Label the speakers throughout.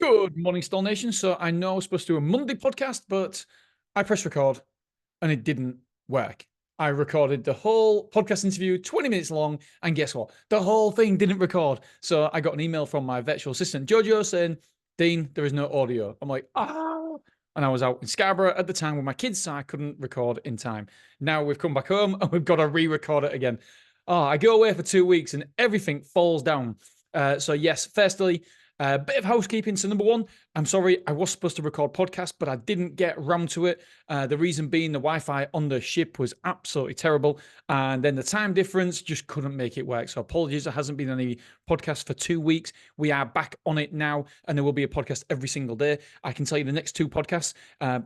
Speaker 1: Good morning, Stall Nation. So I know I was supposed to do a Monday podcast, but I pressed record and it didn't work. I recorded the whole podcast interview, 20 minutes long, and guess what? The whole thing didn't record. So I got an email from my virtual assistant, Jojo, saying, Dean, there is no audio. I'm like, ah. And I was out in Scarborough at the time with my kids, so I couldn't record in time. Now we've come back home and we've got to re-record it again. Oh, I go away for 2 weeks and everything falls down. So yes, firstly, a bit of housekeeping. So number one, I'm sorry, I was supposed to record podcast, but I didn't get round to it. The reason being the Wi-Fi on the ship was absolutely terrible. And then the time difference just couldn't make it work. So apologies, there hasn't been any podcast for 2 weeks. We are back on it now, and there will be a podcast every single day. I can tell you the next two podcasts.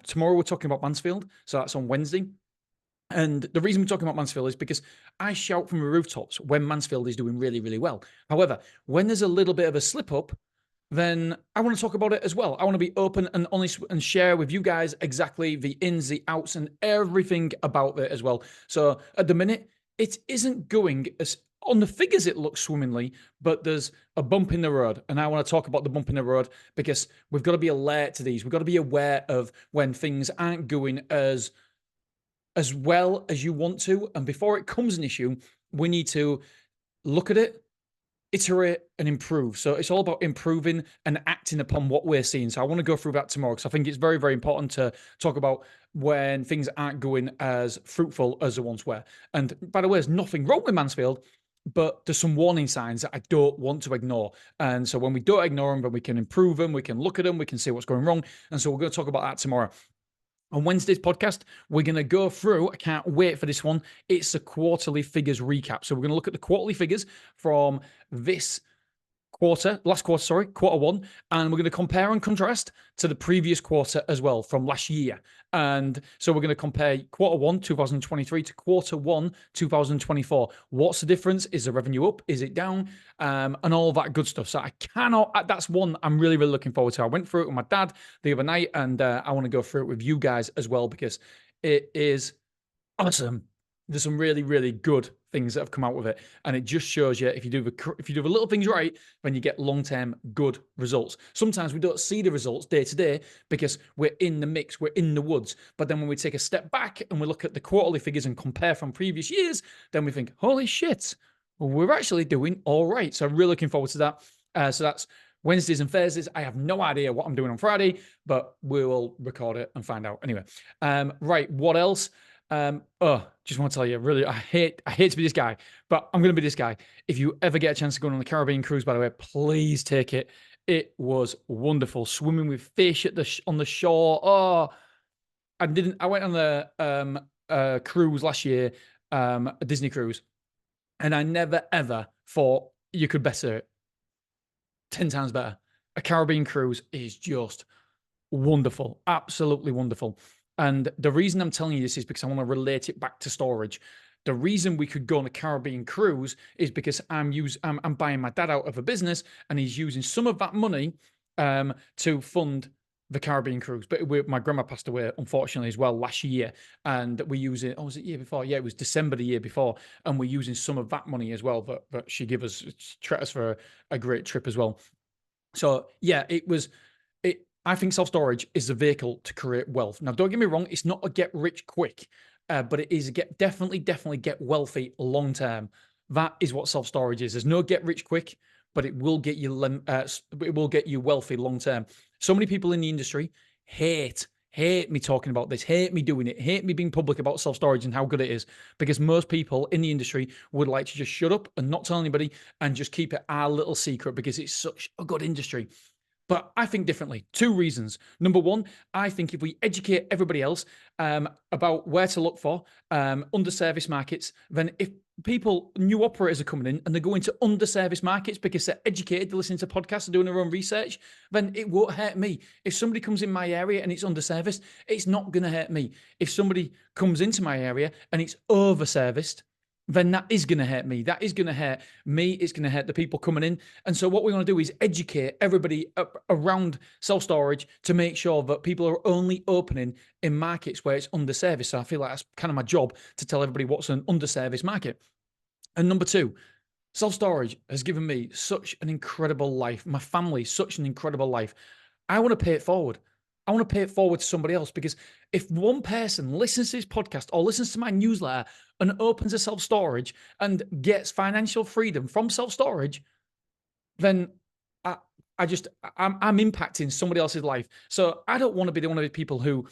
Speaker 1: Tomorrow we're talking about Mansfield. So that's on Wednesday. And the reason we're talking about Mansfield is because I shout from the rooftops when Mansfield is doing really, really well. However, when there's a little bit of a slip up, then I want to talk about it as well. I want to be open and honest and share with you guys exactly the ins, the outs, and everything about it as well. So at the minute, it isn't going as on the figures, it looks swimmingly, but there's a bump in the road. And I want to talk about the bump in the road because we've got to be alert to these. We've got to be aware of when things aren't going as well as you want to. And before it becomes an issue, we need to look at it, iterate, and improve. So it's all about improving and acting upon what we're seeing. So I want to go through that tomorrow because I think it's very, very important to talk about when things aren't going as fruitful as they once were. And by the way, there's nothing wrong with Mansfield, but there's some warning signs that I don't want to ignore. And so when we don't ignore them, then we can improve them, we can look at them, we can see what's going wrong. And so we're going to talk about that tomorrow. On Wednesday's podcast, we're going to go through, I can't wait for this one, it's a quarterly figures recap. So we're going to look at the quarterly figures from this quarter, quarter one, and we're going to compare and contrast to the previous quarter as well from last year. And so we're going to compare quarter one, 2023 to quarter one, 2024. What's the difference? Is the revenue up? Is it down? And all that good stuff. So that's one I'm really, really looking forward to. I went through it with my dad the other night, and I want to go through it with you guys as well because it is awesome. There's some really, really good things that have come out with it, and it just shows you if you do the little things right, then you get long-term good results. Sometimes we don't see the results day to day because we're in the mix, we're in the woods. But then when we take a step back and we look at the quarterly figures and compare from previous years, then we think, holy shit, we're actually doing all right. So I'm really looking forward to that. So that's Wednesdays and Thursdays. I have no idea what I'm doing on Friday, but we will record it and find out. Anyway, right, what else? Just want to tell you, really, I hate to be this guy, but I'm going to be this guy. If you ever get a chance to go on the Caribbean cruise, by the way, please take it. It was wonderful. Swimming with fish on the shore. Oh, I went on the cruise last year, a Disney cruise, and I never ever thought you could better it. 10 times better. A Caribbean cruise is just wonderful. Absolutely wonderful. And the reason I'm telling you this is because I want to relate it back to storage. The reason we could go on a Caribbean cruise is because I'm buying my dad out of a business, and he's using some of that money to fund the Caribbean cruise. But my grandma passed away, unfortunately, as well last year, and we're using. Oh, was it year before? Yeah, it was December the year before, and we're using some of that money as well that she gave us, treat us for a great trip as well. So yeah, it was. I think self-storage is a vehicle to create wealth. Now, don't get me wrong, it's not a get rich quick, but it is definitely get wealthy long-term. That is what self-storage is. There's no get rich quick, but it will get you wealthy long-term. So many people in the industry hate me talking about this, hate me doing it, hate me being public about self-storage and how good it is, because most people in the industry would like to just shut up and not tell anybody and just keep it our little secret because it's such a good industry. But I think differently. Two reasons. Number one, I think if we educate everybody else about where to look for underserviced markets, then if new operators are coming in and they're going to underserviced markets because they're educated, they're listening to podcasts, they're doing their own research, then it won't hurt me. If somebody comes in my area and it's underserviced, it's not going to hurt me. If somebody comes into my area and it's overserviced, then that is going to hurt me. That is going to hurt me. It's going to hurt the people coming in. And so what we want to do is educate everybody around self-storage to make sure that people are only opening in markets where it's underserviced. So I feel like that's kind of my job, to tell everybody what's an underserviced market. And number two, self-storage has given me such an incredible life. My family, such an incredible life. I want to pay it forward. I want to pay it forward to somebody else, because if one person listens to this podcast or listens to my newsletter and opens a self-storage and gets financial freedom from self-storage, then I'm impacting somebody else's life. So I don't want to be one of the people who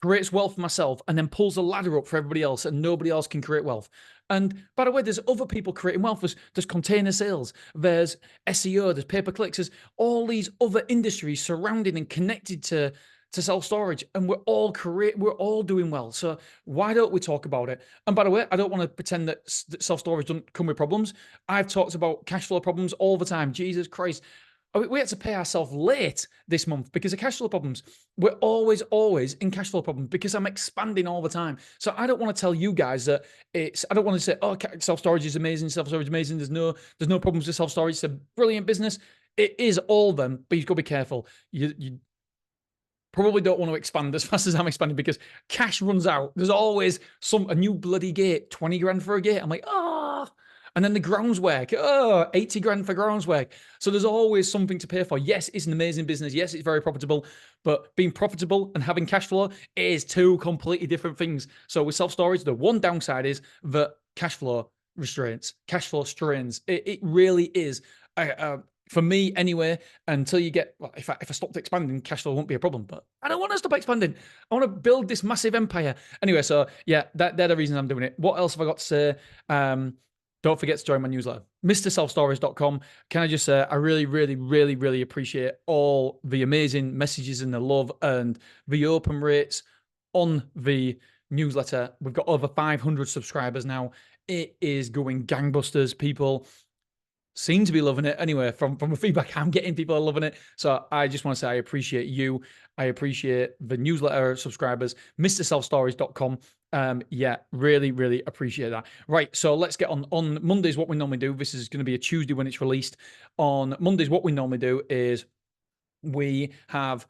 Speaker 1: creates wealth for myself and then pulls the ladder up for everybody else, and nobody else can create wealth. And by the way, there's other people creating wealth. There's container sales, there's SEO, there's pay-per-clicks, there's all these other industries surrounding and connected to self-storage, and we're all doing well. So why don't we talk about it? And by the way, I don't want to pretend that self-storage doesn't come with problems. I've talked about cash flow problems all the time. Jesus Christ. We had to pay ourselves late this month because of cash flow problems. We're always in cash flow problems because I'm expanding all the time. So I don't want to tell you guys that I don't want to say, oh, self-storage is amazing, self-storage is amazing. There's no problems with self-storage. It's a brilliant business. It is all of them, but you've got to be careful. You probably don't want to expand as fast as I'm expanding because cash runs out. There's always a new bloody gate, 20 grand for a gate. I'm like, oh. And then the grounds work, 80 grand for grounds work. So there's always something to pay for. Yes, it's an amazing business. Yes, it's very profitable, but being profitable and having cash flow is two completely different things. So with self-storage, the one downside is that cash flow restraints, cash flow strains. It really is. For me anyway, until you get, well, if I stopped expanding, cash flow won't be a problem, but I don't want to stop expanding. I want to build this massive empire. Anyway, so yeah, they're the reasons I'm doing it. What else have I got to say? Don't forget to join my newsletter, MrSelfStorage.com. Can I just say, I really, really, really, really appreciate all the amazing messages and the love and the open rates on the newsletter. We've got over 500 subscribers now. It is going gangbusters. People seem to be loving it. Anyway, from the feedback I'm getting, people are loving it. So I just want to say I appreciate you. I appreciate the newsletter subscribers, MrSelfStorage.com. Yeah, really, really appreciate that. Right, so let's get on Mondays. What we normally do, this is going to be a Tuesday when it's released. On Mondays, what we normally do is we have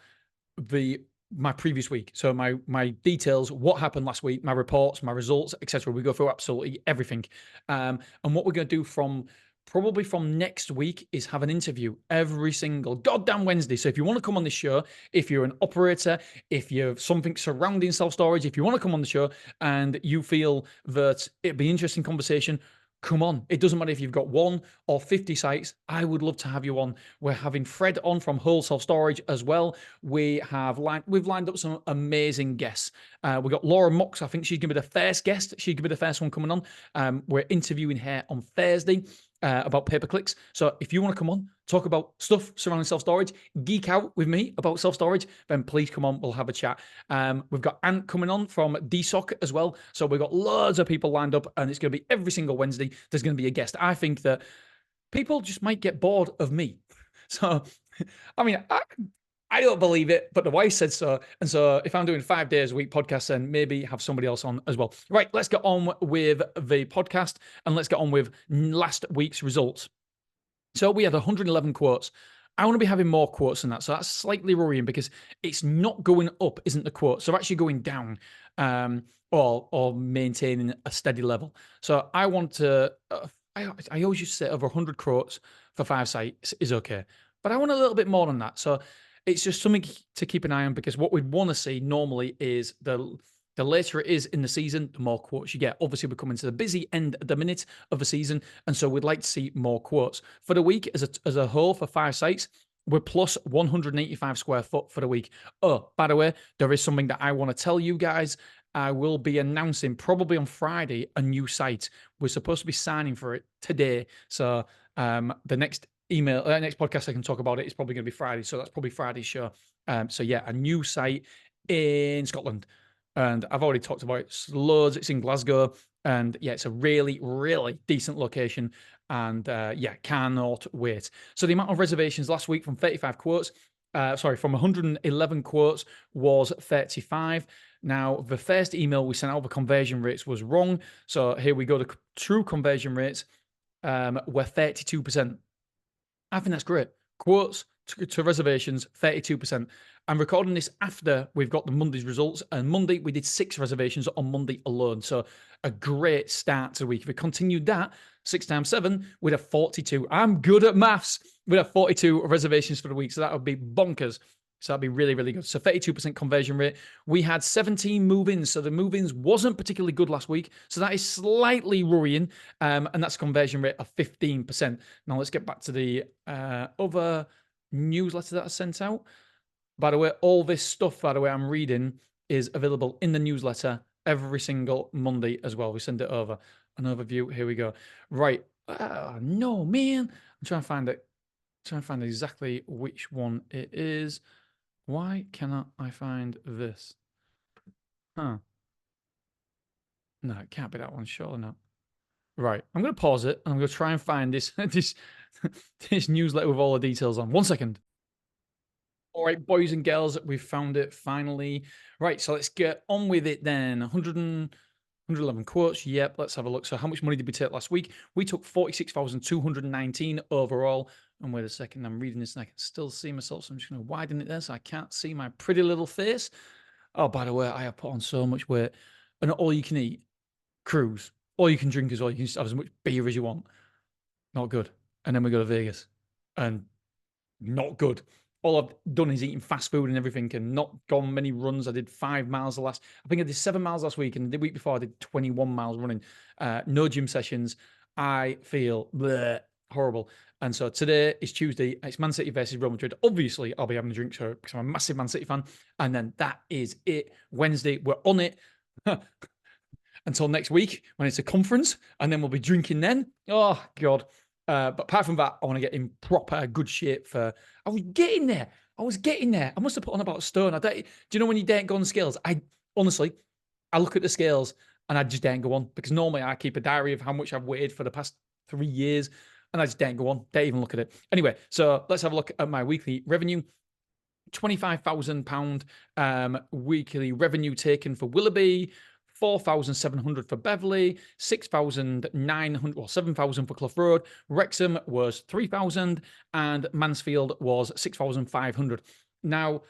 Speaker 1: my previous week. So my details, what happened last week, my reports, my results, etc. We go through absolutely everything. And what we're going to do probably from next week is have an interview every single goddamn Wednesday. So if you want to come on this show, if you're an operator, if you're something surrounding self-storage, if you want to come on the show and you feel that it'd be an interesting conversation, come on. It doesn't matter if you've got 1 or 50 sites. I would love to have you on. We're having Fred on from Whole Self Storage as well. We've lined up some amazing guests. We've got Laura Mox. I think she's going to be the first guest. She's going to be the first one coming on. We're interviewing her on Thursday about pay-per-clicks. So if you want to come on, talk about stuff surrounding self-storage, geek out with me about self-storage, then please come on. We'll have a chat. We've got Ant coming on from DSOC as well. So we've got loads of people lined up, and it's going to be every single Wednesday. There's going to be a guest. I think that people just might get bored of me. So, I mean, I don't believe it, but the wife said so. And so if I'm doing 5 days a week podcasts, then maybe have somebody else on as well. Right, let's get on with the podcast and let's get on with last week's results. So we had 111 quotes. I want to be having more quotes than that. So that's slightly worrying because it's not going up, isn't the quote? So actually going down or maintaining a steady level. So I want to, I always used to say over 100 quotes for 5 sites is okay. But I want a little bit more than that. So it's just something to keep an eye on, because what we'd want to see normally is the later it is in the season, the more quotes you get. Obviously, we're coming to the busy end at the minute of the season, and so we'd like to see more quotes. For the week as a whole, for 5 sites, we're plus 185 square foot for the week. Oh, by the way, there is something that I want to tell you guys. I will be announcing probably on Friday a new site. We're supposed to be signing for it today. So the next next podcast I can talk about it is probably going to be Friday. So that's probably Friday's show. So yeah, a new site in Scotland. And I've already talked about it loads. It's in Glasgow. And yeah, it's a really, really decent location. And yeah, cannot wait. So the amount of reservations last week from 35 quotes, from 111 quotes was 35. Now, the first email we sent out, the conversion rates was wrong. So here we go. The true conversion rates were 32%. I think that's great. Quotes to reservations, 32%. I'm recording this after we've got the Monday's results, and Monday we did 6 reservations on Monday alone. So a great start to the week. If we continued that, 6 times 7, we'd have 42. I'm good at maths. we'd have 42 reservations for the week. So that would be bonkers. So that'd be really, really good. So 32% conversion rate. We had 17 move-ins. So the move-ins wasn't particularly good last week. So that is slightly worrying. And that's a conversion rate of 15%. Now let's get back to the other newsletter that I sent out. By the way, all this stuff, by the way, I'm reading is available in the newsletter every single Monday as well. We send it over. An overview. Here we go. Right. No, man. I'm trying to find it. Trying to find exactly which one it is. Why cannot I find this? Huh. No, it can't be that one. Surely not. Right. I'm going to pause it. And I'm going to try and find this, this newsletter with all the details on. 1 second. All right, boys and girls, we've found it finally. Right, so let's get on with it then. 111 quotes. Yep, let's have a look. So how much money did we take last week? We took 46,219 overall. And wait a second, I'm reading this and I can still see myself. So I'm just going to widen it there so I can't see my pretty little face. Oh, by the way, I have put on so much weight. And all you can eat, cruise. All you can drink as well. You can just have as much beer as you want. Not good. And then we go to Vegas. And not good. All I've done is eating fast food and everything and not gone many runs. I did 5 miles I think I did 7 miles last week, and the week before I did 21 miles running. No gym sessions. I feel bleh, horrible. And so today is Tuesday. It's Man City versus Real Madrid. Obviously, I'll be having a drink because I'm a massive Man City fan. And then that is it. Wednesday, we're on it. Until next week when it's a conference, and then we'll be drinking then. Oh, God. But apart from that, I want to get in proper good shape for. I was getting there. I must have put on about a stone. Do you know when you don't go on the scales? Honestly, I look at the scales and I just don't go on, because normally I keep a diary of how much I've weighed for the past 3 years, and I just don't go on. Don't even look at it. Anyway, so let's have a look at my weekly revenue. £25,000 weekly revenue taken for Willoughby. 4,700 for Beverly, 6,900 or 7,000 for Clough Road. Wrexham was 3,000 and Mansfield was 6,500. Now,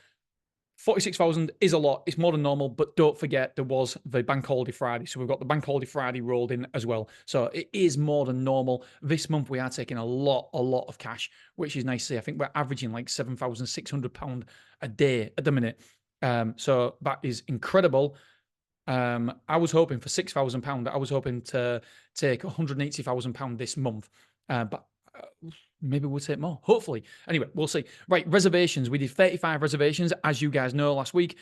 Speaker 1: 46,000 is a lot. It's more than normal, but don't forget there was the Bank Holiday Friday. So we've got the Bank Holiday Friday rolled in as well. So it is more than normal. This month we are taking a lot of cash, which is nice to see. I think we're averaging like £7,600 a day at the minute. So that is incredible. I was hoping for £6,000. I was hoping to take £180,000 this month, but maybe we'll take more. Hopefully. Anyway, we'll see. Right, reservations. We did 35 reservations, as you guys know, last week.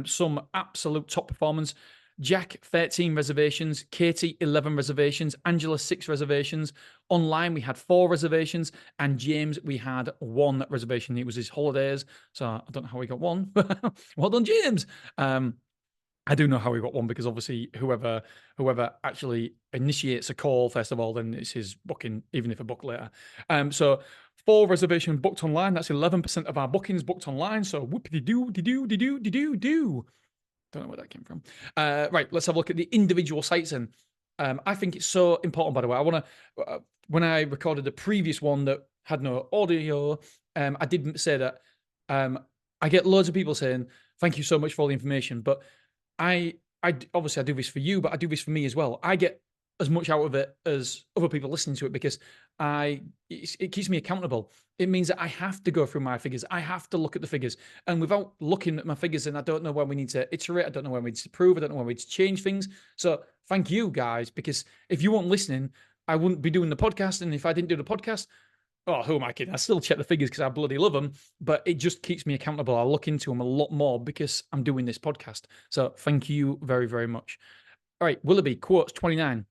Speaker 1: Some absolute top performance. Jack, 13 reservations. Katie, 11 reservations. Angela, 6 reservations. Online, we had 4 reservations. And James, we had 1 reservation. It was his holidays, so I don't know how he got 1. Well done, James. I do know how he got 1, because obviously whoever actually initiates a call first of all, then it's his booking, even if I book later. So 4 reservations booked online. That's 11% of our bookings booked online. So whoop-de-doo. Don't know where that came from. Right, let's have a look at the individual sites. And I think it's so important, by the way. I want to, when I recorded the previous one that had no audio, I did say that I get loads of people saying, thank you so much for all the information, but I obviously I do this for you, but I do this for me as well. I get as much out of it as other people listening to it, because it keeps me accountable. It means that I have to go through my figures. I have to look at the figures, and without looking at my figures, and I don't know when we need to iterate. I don't know when we need to improve. I don't know when we need to change things. So thank you guys, because if you weren't listening, I wouldn't be doing the podcast. And if I didn't do the podcast, oh, who am I kidding? I still check the figures because I bloody love them, but it just keeps me accountable. I look into them a lot more because I'm doing this podcast. So thank you very, very much. All right, Willoughby, quotes 29.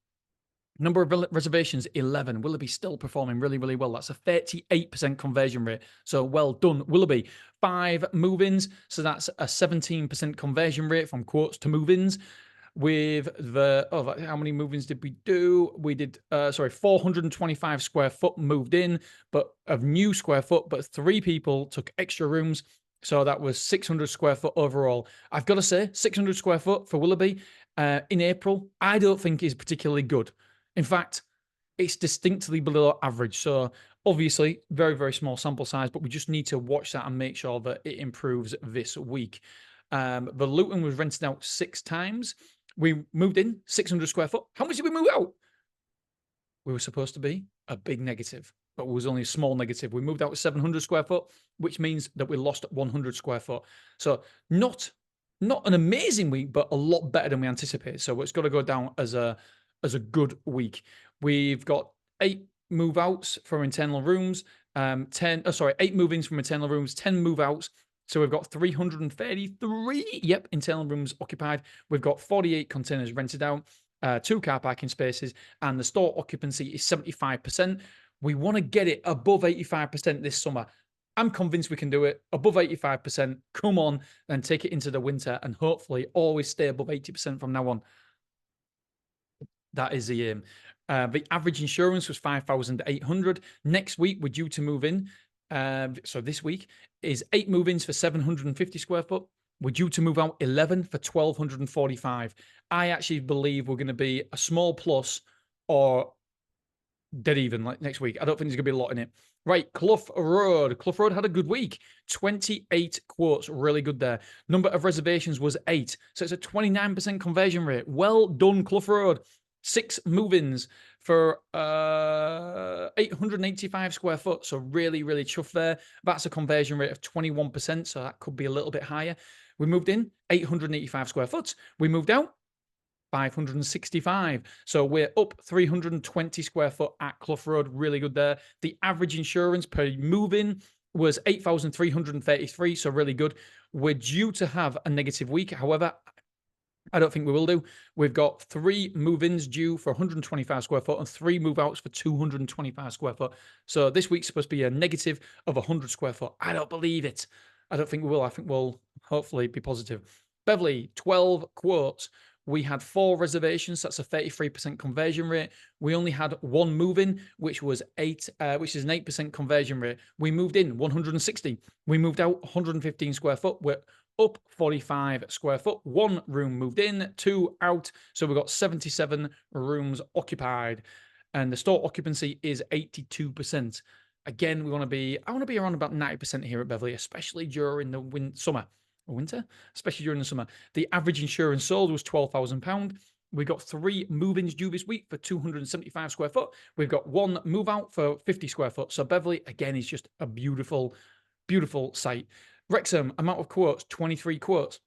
Speaker 1: Number of reservations, 11. Willoughby still performing really, really well. That's a 38% conversion rate. So well done, Willoughby. 5 move-ins. So that's a 17% conversion rate from quotes to move-ins. With the, how many move-ins did we do? We did, 425 square foot moved in, but of new square foot, but 3 people took extra rooms. So that was 600 square foot overall. I've got to say, 600 square foot for Willoughby in April, I don't think is particularly good. In fact, it's distinctly below average. So obviously, very, very small sample size, but we just need to watch that and make sure that it improves this week. The Luton was rented out 6 times. We moved in 600 square foot. How much did we move out? We were supposed to be a big negative. but it was only a small negative. We moved out 700 square foot, which means that we lost 100 square foot. So not an amazing week, but a lot better than we anticipated. So it's got to go down as a good week. We've got 8 move outs from internal rooms, 8 move-ins from internal rooms, 10 move outs. So we've got 333, internal rooms occupied. We've got 48 containers rented out, 2 car parking spaces, and the store occupancy is 75%. We want to get it above 85% this summer. I'm convinced we can do it above 85%. Come on and take it into the winter and hopefully always stay above 80% from now on. That is the aim. The average insurance was 5,800. Next week, we're due to move in. So this week is 8 move-ins for 750 square foot. We're due to move out 11 for 1,245. I actually believe we're going to be a small plus or dead even like next week. I don't think there's going to be a lot in it. Right, Clough Road. Clough Road had a good week. 28 quotes, really good there. Number of reservations was 8. So it's a 29% conversion rate. Well done, Clough Road. 6 move-ins for 885 square foot. So really, really chuffed there. That's a conversion rate of 21%. So that could be a little bit higher. We moved in 885 square foot. We moved out 565. So we're up 320 square foot at Clough Road. Really good there. The average insurance per move-in was 8,333. So really good. We're due to have a negative week. However, I don't think we will do. We've got 3 move-ins due for 125 square foot and 3 move-outs for 225 square foot. So this week's supposed to be a negative of 100 square foot. I don't believe it. I don't think we will. I think we'll hopefully be positive. Beverly, 12 quotes. We had 4 reservations. That's a 33% conversion rate. We only had 1 move-in, which was 8, which is an 8% conversion rate. We moved in 160. We moved out 115 square foot. We're up 45 square foot. 1 room moved in, 2 out. So we've got 77 rooms occupied. And the store occupancy is 82%. Again, I want to be around about 90% here at Beverly, especially during the summer. Winter, especially during the summer. The average insurance sold was £12,000. We got 3 move-ins due this week for 275 square foot. We've got 1 move-out for 50 square foot. So Beverly, again, is just a beautiful, beautiful site. Wrexham, amount of quotes, 23 quotes.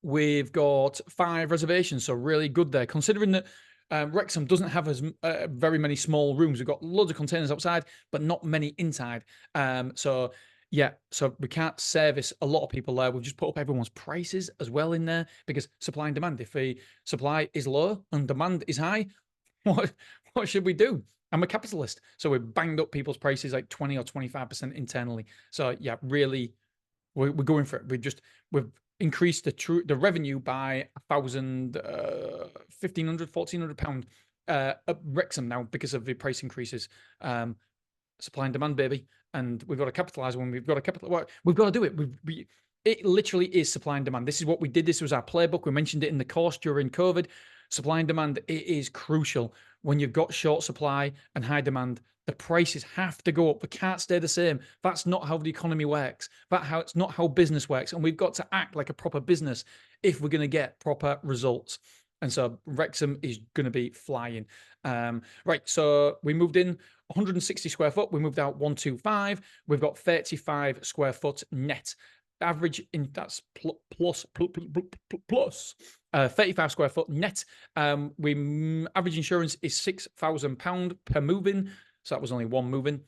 Speaker 1: We've got 5 reservations, so really good there. Considering that Wrexham doesn't have as very many small rooms. We've got loads of containers outside, but not many inside. So we can't service a lot of people there. We've just put up everyone's prices as well in there because supply and demand. If the supply is low and demand is high, what should we do? I'm a capitalist, so we've banged up people's prices like 20 or 25% internally. So yeah, really, we're going for it. We've increased the revenue by £1,500, £1,400 at Wrexham now because of the price increases. Supply and demand, baby. And we've got to capitalize when we've got to do it. It literally is supply and demand. This is what we did. This was our playbook. We mentioned it in the course during COVID. Supply and demand, it is crucial. When you've got short supply and high demand, the prices have to go up. They can't stay the same. That's not how the economy works. It's not how business works. And we've got to act like a proper business if we're going to get proper results. And so Wrexham is going to be flying. Right, so we moved in 160 square foot. We moved out 125. We've got 35 square foot net. Average in that's plus 35 square foot net. Average insurance is £6,000 per move-in. So that was only 1 move-in.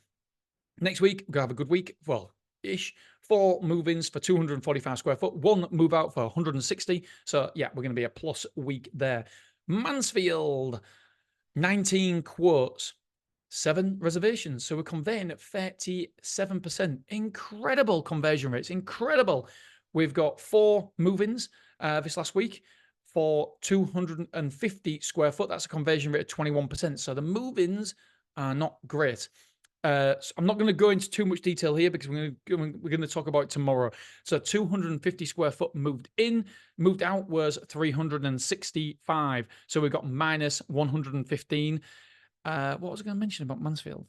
Speaker 1: Next week, we're going to have a good week. Well, ish. 4 move-ins for 245 square foot, 1 move-out for 160. So yeah, we're going to be a plus week there. Mansfield, 19 quotes, 7 reservations. So we're converting at 37%. Incredible conversion rates. Incredible. We've got 4 move-ins this last week for 250 square foot. That's a conversion rate of 21%. So the move-ins are not great. So I'm not going to go into too much detail here because we're going to talk about it tomorrow. So 250 square foot moved in, moved out was 365. So we've got minus 115. What was I going to mention about Mansfield?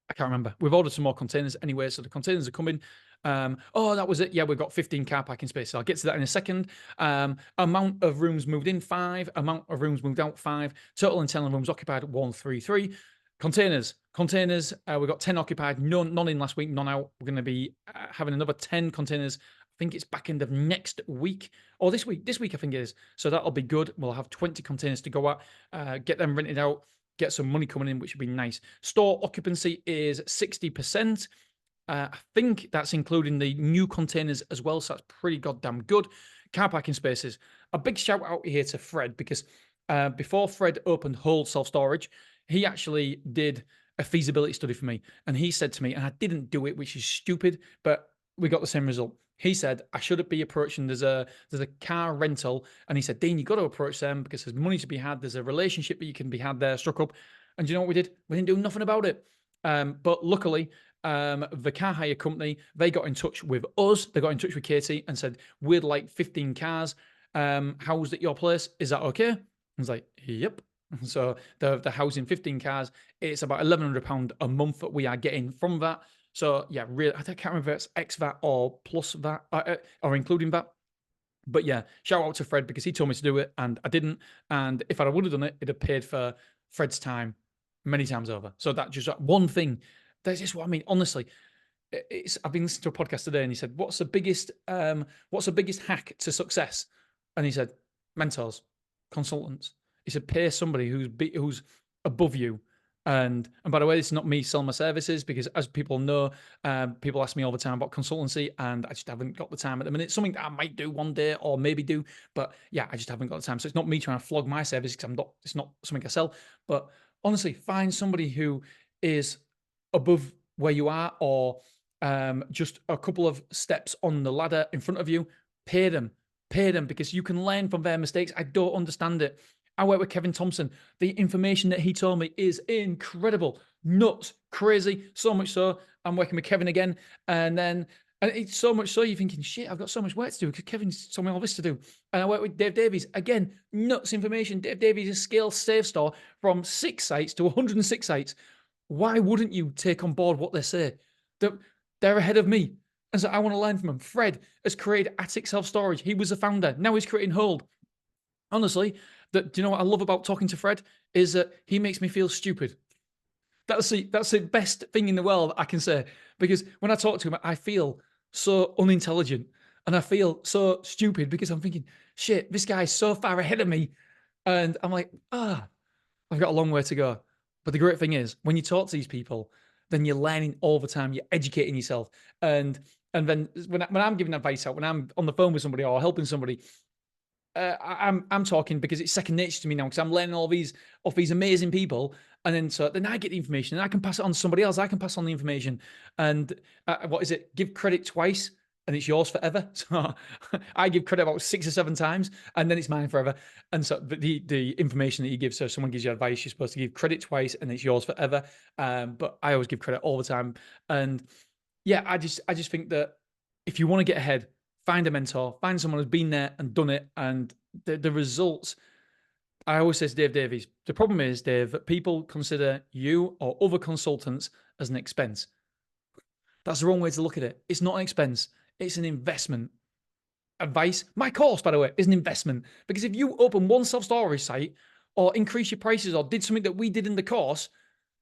Speaker 1: I can't remember. We've ordered some more containers anyway, so the containers are coming. Oh, that was it. Yeah, we've got 15 car parking spaces. So I'll get to that in a second. Amount of rooms moved in, 5. Amount of rooms moved out, 5. Total internal rooms occupied, 133. Containers. We've got 10 occupied, none in last week, none out. We're going to be having another 10 containers. I think it's back end of next week or this week. This week, I think it is. So that'll be good. We'll have 20 containers to go at, get them rented out, get some money coming in, which would be nice. Store occupancy is 60%. I think that's including the new containers as well, so that's pretty goddamn good. Car parking spaces. A big shout out here to Fred, because before Fred opened Hold Self-Storage, he actually did a feasibility study for me, and he said to me, and I didn't do it, which is stupid, but we got the same result. He said I shouldn't be approaching. There's a car rental, and he said, Dean, you got to approach them because there's money to be had. There's a relationship that you can be had there, struck up. And do you know what we did? We didn't do nothing about it. But luckily, the car hire company, they got in touch with us. They got in touch with Katie and said, we'd like 15 cars. Housed at your place. Is that okay? I was like, yep. So the housing 15 cars, it's about £1,100 a month that we are getting from that. So yeah, really, I can't remember if it's ex VAT or plus VAT or including VAT. But yeah, shout out to Fred because he told me to do it and I didn't. And if I would have done it, it'd have paid for Fred's time many times over. So that just one thing. That's just what I mean. Honestly, I've been listening to a podcast today and he said, what's the biggest hack to success? And he said, mentors, consultants. He said, pay somebody who's above you. And by the way, it's not me selling my services because, as people know, people ask me all the time about consultancy, and I just haven't got the time at the minute. It's something that I might do one day or maybe do, but yeah, I just haven't got the time. So it's not me trying to flog my service because it's not something I sell. But honestly, find somebody who is above where you are, or just a couple of steps on the ladder in front of you. Pay them because you can learn from their mistakes. I don't understand it. I work with Kevin Thompson. The information that he told me is incredible, nuts, crazy. So much so, I'm working with Kevin again. And it's so much so you're thinking, shit, I've got so much work to do because Kevin's told me all this to do. And I work with Dave Davies. Again, nuts information. Dave Davies is scale safe store from 6 sites to 106 sites. Why wouldn't you take on board what they say? They're ahead of me. And so I want to learn from them. Fred has created Attic Self-Storage. He was the founder. Now he's creating Hold. Honestly, do you know what I love about talking to Fred? Is that he makes me feel stupid. That's the best thing in the world I can say. Because when I talk to him, I feel so unintelligent. And I feel so stupid because I'm thinking, shit, this guy's so far ahead of me. And I'm like, I've got a long way to go. But the great thing is, when you talk to these people, then you're learning all the time. You're educating yourself. And then when I'm giving advice out, when I'm on the phone with somebody or helping somebody, I'm talking because it's second nature to me now because I'm learning all these off these amazing people, and then I get the information and I can pass it on to somebody else. I can pass on the information, and what is it? Give credit twice, and it's yours forever. So I give credit about 6 or 7 times, and then it's mine forever. And so the information that you give, so if someone gives you advice, you're supposed to give credit twice, and it's yours forever. But I always give credit all the time, and yeah, I just think that if you want to get ahead, find a mentor, find someone who's been there and done it, and the results. I always say to Dave Davies, the problem is, Dave, that people consider you or other consultants as an expense. That's the wrong way to look at it. It's not an expense. It's an investment. Advice. My course, by the way, is an investment, because if you open one self-storage site or increase your prices or did something that we did in the course,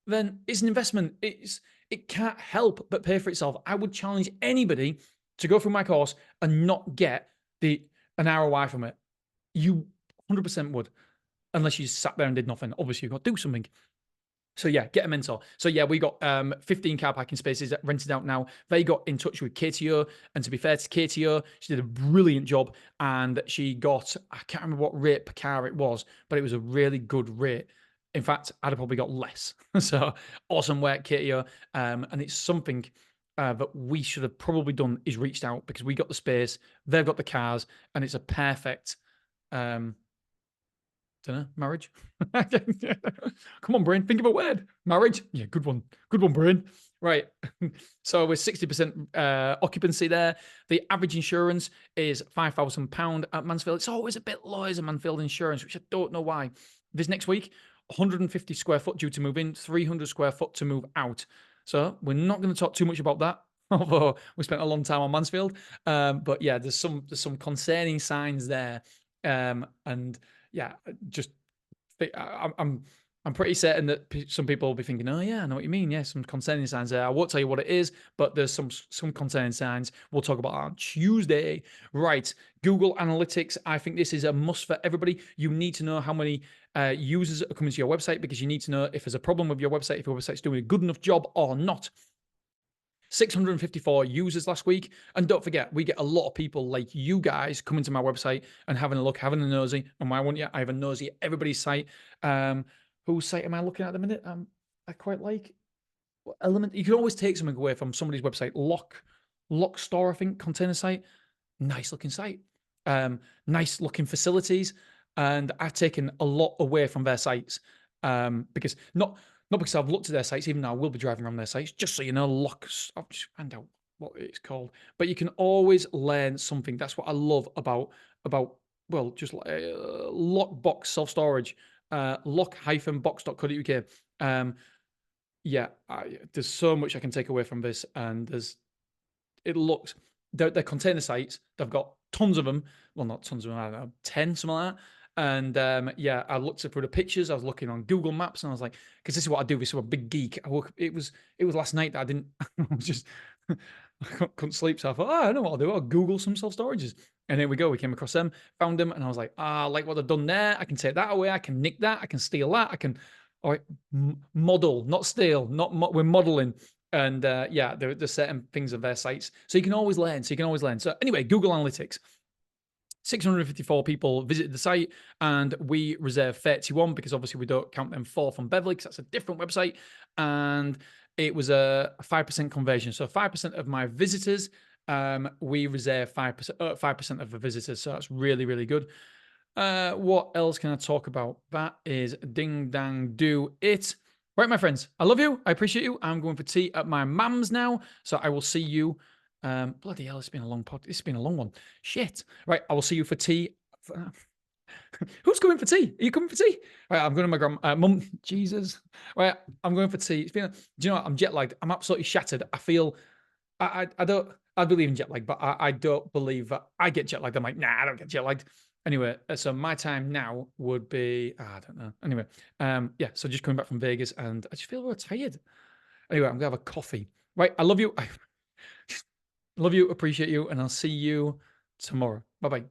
Speaker 1: then it's an investment. It can't help but pay for itself. I would challenge anybody to go through my course and not get an ROI from it. You 100% would, unless you sat there and did nothing. Obviously, you've got to do something. So yeah, get a mentor. So yeah, we got 15 car parking spaces rented out now. They got in touch with KTO, and to be fair to KTO, she did a brilliant job, and she got, I can't remember what rate per car it was, but it was a really good rate. In fact, I'd have probably got less. So awesome work, KTO. And it's something that we should have probably done, is reached out, because we got the space, they've got the cars, and it's a perfect marriage. Come on, brain, think of a word. Marriage. Yeah, good one, brain. Right. So with 60% occupancy there, the average insurance is £5,000 at Mansfield. It's always a bit low as a Mansfield insurance, which I don't know why. This next week, 150 square foot due to move in, 300 square foot to move out. So we're not going to talk too much about that, although we spent a long time on Mansfield. But yeah, there's some concerning signs there, and yeah, just I'm pretty certain that some people will be thinking, oh yeah, I know what you mean. Yeah, some concerning signs there. I won't tell you what it is, but there's some concerning signs. We'll talk about on Tuesday. Right, Google Analytics. I think this is a must for everybody. You need to know how many users are coming to your website, because you need to know if there's a problem with your website, if your website's doing a good enough job or not. 654 users last week. And don't forget, we get a lot of people like you guys coming to my website and having a look, having a nosy. And why wouldn't you? I have a nosy at everybody's site. Whose site am I looking at the minute? I quite like Element. You can always take something away from somebody's website. Lock Store, I think, container site. Nice looking site. Nice looking facilities. And I've taken a lot away from their sites, because not because I've looked at their sites, even though I will be driving around their sites, just so you know, I'll just find out what it's called. But you can always learn something. That's what I love about well, just Lockbox self-storage, lock-box.co.uk. Yeah, there's so much I can take away from this, and they're container sites. They've got tons of them. Well, not tons of them, I don't know, 10, something like that. And yeah, I looked through the pictures. I was looking on Google Maps, and I was like, because this is what I do. This is a big geek. It was last night that I didn't. I was just I couldn't sleep, so I thought, oh, I know what I'll do. I'll Google some self storages, and here we go. We came across them, found them, and I was like, I like what they've done there. I can take that away. I can nick that. I can steal that. I can, all right, model, not steal. We're modeling. And yeah, there's certain things of their sites, so you can always learn. So anyway, Google Analytics. 654 people visited the site, and we reserved 31, because obviously we don't count them 4 from Beverly, because that's a different website. And it was a 5% conversion. So 5% of my visitors, we reserve 5% of the visitors. So that's really, really good. What else can I talk about? That is ding dang do it. Right, my friends, I love you. I appreciate you. I'm going for tea at my mum's now, so I will see you. Bloody hell, it's been a long pod. It's been a long one. Shit. Right, I will see you for tea. Who's going for tea? Are you coming for tea? Right, I'm going to my grandma, mum. Jesus. Right, I'm going for tea. It's been. Do you know what? I'm jet lagged. I'm absolutely shattered. I feel. I don't. I believe in jet lag, but I don't believe that I get jet lagged. I'm like, nah, I don't get jet lagged. Anyway, so my time now would be. I don't know. Anyway, yeah. So just coming back from Vegas, and I just feel real tired. Anyway, I'm gonna have a coffee. Right, I love you. I love you, appreciate you, and I'll see you tomorrow. Bye-bye.